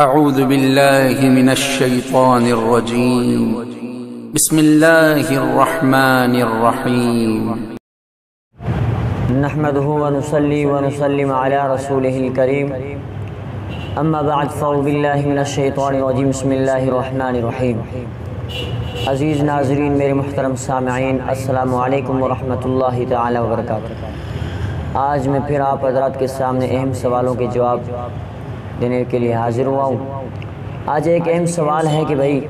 اعوذ باللہ من الشیطان الرجیم بسم اللہ الرحمن الرحیم نحمده ونصلي ونسلم على رسوله الكريم اما بعد فاعوذ باللہ من الشیطان الرجیم بسم اللہ الرحمن الرحیم۔ عزیز ناظرین، میرے محترم سامعین، السلام علیکم ورحمۃ اللہ تعالی وبرکاتہ۔ آج میں پھر آپ حضرات کے سامنے اہم سوالوں کے جواب دینے کے لیے حاضر ہوا ہوں۔ آج ایک اہم سوال ہے کہ بھائی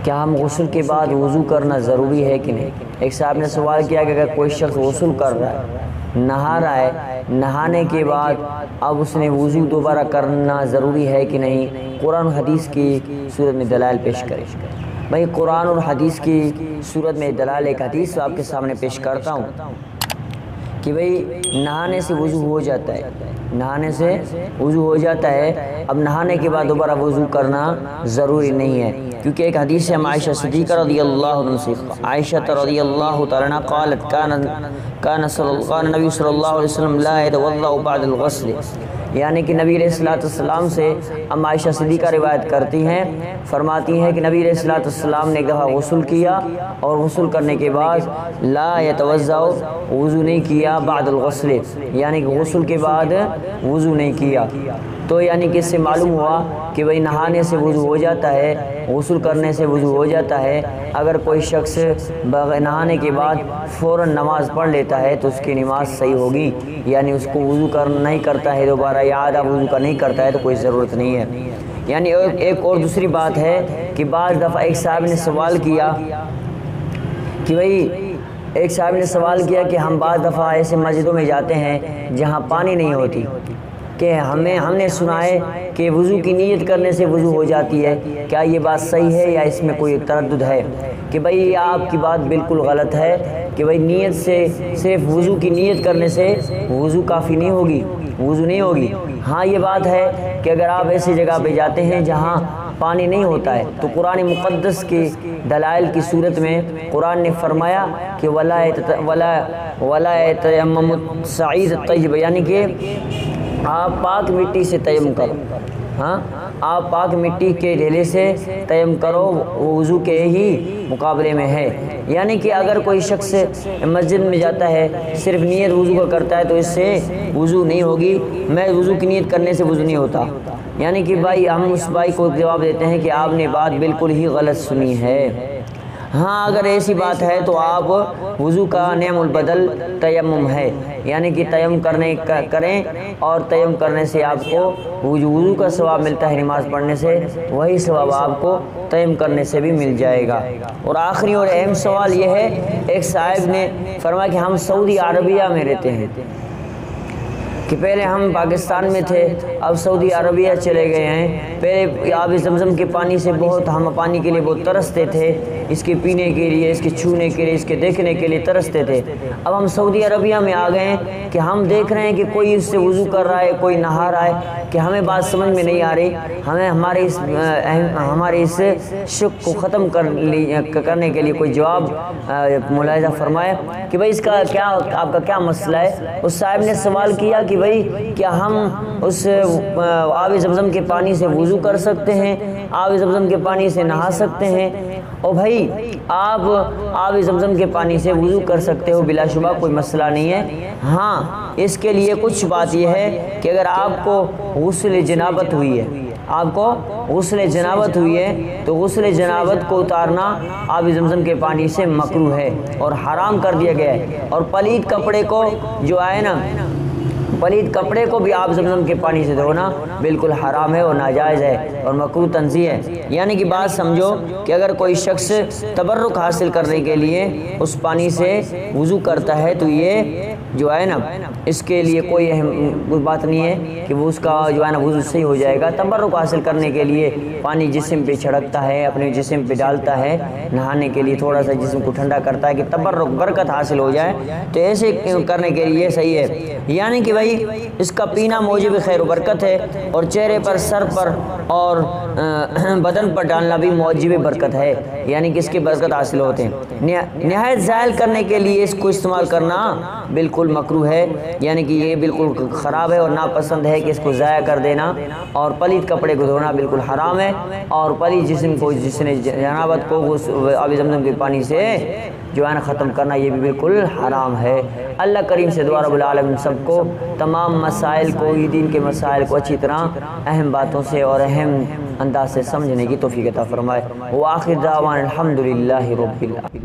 کیا ہم غسل کے بعد وضو کرنا ضروری ہے کہ نہیں۔ ایک صاحب نے سوال کیا کہ اگر کوئی شخص غسل کر رہا ہے، نہا رہا ہے، نہانے کے بعد اب اس نے وضو دوبارہ کرنا ضروری ہے کہ نہیں، قرآن و حدیث کی صورت میں دلائل پیش کرے۔ بھائی قرآن اور حدیث کی صورت میں دلائل ایک حدیث آپ کے سامنے پیش کرتا ہوں کہ بھئی نہانے سے وضو ہو جاتا ہے، نہانے سے وضو ہو جاتا ہے، اب نہانے کے بعد دوبارہ وضو کرنا ضروری نہیں ہے، کیونکہ ایک حدیث ہے عائشہ صدیقہ رضی اللہ عنہ سے، عائشہ رضی اللہ تعالی عنہ قالت کان نبی صلی اللہ علیہ وسلم لا يتوضأ بعد الغسل، یعنی کہ نبی علیہ السلام سے ام عائشہ صدیقہ روایت کرتی ہیں، فرماتی ہیں کہ نبی علیہ السلام نے ایک دفعہ غسل کیا اور غسل کرنے کے بعد لا يتوضأ وضو نہیں کیا بعد الغسل، یعنی کہ غسل کے بعد وضو نہیں کیا۔ تو یعنی کہ اس سے معلوم ہوا کہ بھئی نہانے سے وضو ہو جاتا ہے، غسل کرنے سے وضو ہو جاتا ہے۔ اگر کوئی شخص نہانے کے بعد فوراً نماز پڑھ لیتا ہے تو اس کی نماز صحیح ہوگی، یعنی اس کو وضو نہیں کرتا ہے دوبارہ یا آدھا وضو کا نہیں کرتا ہے تو کوئی ضرورت نہیں ہے۔ یعنی ایک اور دوسری بات ہے کہ بعض دفعہ ایک صاحب نے سوال کیا کہ بھئی کہ ہم بعض دفعہ ایسے مسجدوں میں جاتے ہیں جہاں پانی نہیں ہوتی، کہ ہم نے سنا ہے کہ وضو کی نیت کرنے سے وضو ہو جاتی ہے، کیا یہ بات صحیح ہے یا اس میں کوئی تردد ہے؟ کہ بھئی آپ کی بات بالکل غلط ہے کہ بھئی نیت سے صرف وضو کی نیت کرنے سے وضو کافی نہیں ہوگی، وضو نہیں ہوگی۔ ہاں یہ بات ہے کہ اگر آپ ایسی جگہ پہ جاتے ہیں جہاں پانی نہیں ہوتا ہے تو قرآن مقدس کی دلائل کی صورت میں قرآن نے فرمایا کہ وَلَا يَتَيَمَّمُ الصَّعِيدَ الطَّيِّبَ، یعنی کہ آپ پاک مٹی سے تیمم کرو، ہاں آپ پاک مٹی کے ڈھیلے سے تیمم کرو، وہ وضو کے ہی مقابلے میں ہے۔ یعنی کہ اگر کوئی شخص مسجد میں جاتا ہے صرف نیت وضو کا کرتا ہے تو اس سے وضو نہیں ہوگی، میں وضو کی نیت کرنے سے وضو نہیں ہوتا۔ یعنی کہ بھائی ہم اس بھائی کو جواب دیتے ہیں کہ آپ نے بات بالکل ہی غلط سنی ہے۔ ہاں اگر ایسی بات ہے تو آپ وضو کا نعم البدل تیمم ہے، یعنی کہ تیمم کریں اور تیمم کرنے سے آپ کو وضو کا ثواب ملتا ہے، نماز پڑھنے سے وہی ثواب آپ کو تیمم کرنے سے بھی مل جائے گا۔ اور آخری اور اہم سوال یہ ہے، ایک صاحب نے فرمایا کہ ہم سعودی عربیہ میں رہتے ہیں، کہ پہلے ہم پاکستان میں تھے اب سعودی عربیہ چلے گئے ہیں، پہلے آب زمزم کے پانی سے ہم پانی کے لیے بہت ترستے تھے، اس کے پینے کے لیے، اس کے چھونے کے لیے، اس کے دیکھنے کے لیے ترستے تھے۔ اب ہم سعودی عربیہ میں آ گئے ہیں کہ ہم دیکھ رہے ہیں کہ کوئی اس سے وضو کر رہا ہے، کوئی نہا رہا ہے، کہ ہمیں بات سمجھ میں نہیں آ رہی، ہمیں ہمارے اس شک کو ختم کرنے کے لیے کوئی جواب ملاحظہ فرمائے کہ بھئی اس کا کیا آپ کا کیا مسئلہ ہے۔ اس صاحب نے سوال کیا کہ بھئی کیا ہم اس آب زمزم کے پانی سے وضو کر سکتے ہیں، آب زمزم کے پانی سے نہا سکتے ہیں؟ اور بھائی آپ آب زمزم کے پانی سے وضو کر سکتے ہو، بلا شبہ کوئی مسئلہ نہیں ہے۔ ہاں اس کے لیے کچھ بات یہ ہے کہ اگر آپ کو غسل جنابت ہوئی ہے، آپ کو غسل جنابت ہوئی ہے تو غسل جنابت کو اتارنا آب زمزم کے پانی سے مکروہ ہے اور حرام کر دیا گیا ہے۔ اور پلید کپڑے کو جو آئے نا، پلید کپڑے کو بھی آب زمزم کے پانی سے دھونا بالکل حرام ہے اور ناجائز ہے اور مکروہ تنزیہ ہے۔ یعنی کہ بات سمجھو کہ اگر کوئی شخص تبرک حاصل کرنے کے لیے اس پانی سے وضو کرتا ہے تو یہ جو ہے نا اس کے لیے کوئی اہم بات نہیں ہے کہ وہ اس کا جو ہے نا وضو صحیح ہو جائے گا۔ تبرک حاصل کرنے کے لیے پانی جسم پہ چھڑکتا ہے، اپنے جسم پہ ڈالتا ہے، نہانے کے لیے تھوڑا سا جسم کو ٹھنڈا کرتا ہے کہ تبرک برکت حاصل ہو جائے، تو ایسے کرنے کے لیے صحیح ہے۔ یعنی کہ بھائی بھائی اس کا پینا موجب خیر و برکت ہے، اور چہرے پر، سر پر اور بدن پر ڈالنا بھی موجب برکت ہے، یعنی کہ اس کی برکت حاصل ہوتے ہیں۔ نہایت زائل کرنے کے لیے اس کو استعمال کرنا بالکل مکروہ ہے، یعنی کہ یہ بالکل خراب ہے اور ناپسند ہے کہ اس کو ضائع کر دینا، اور پلید کپڑے کو دھونا بالکل حرام ہے، اور پلید جسم کو، جس نے جنابت کو آب زمزم کے پانی سے جو ہے نا ختم کرنا، یہ بھی بالکل حرام ہے۔ اللہ کریم سے دعا رب العالمین سب کو تمام مسائل کو، یہ دین کے مسائل کو اچھی طرح اہم باتوں سے اور اہم انداز سے سمجھنے کی توفیق عطا فرمائے۔ وآخر دعوانا الحمدللہ رب العالمین۔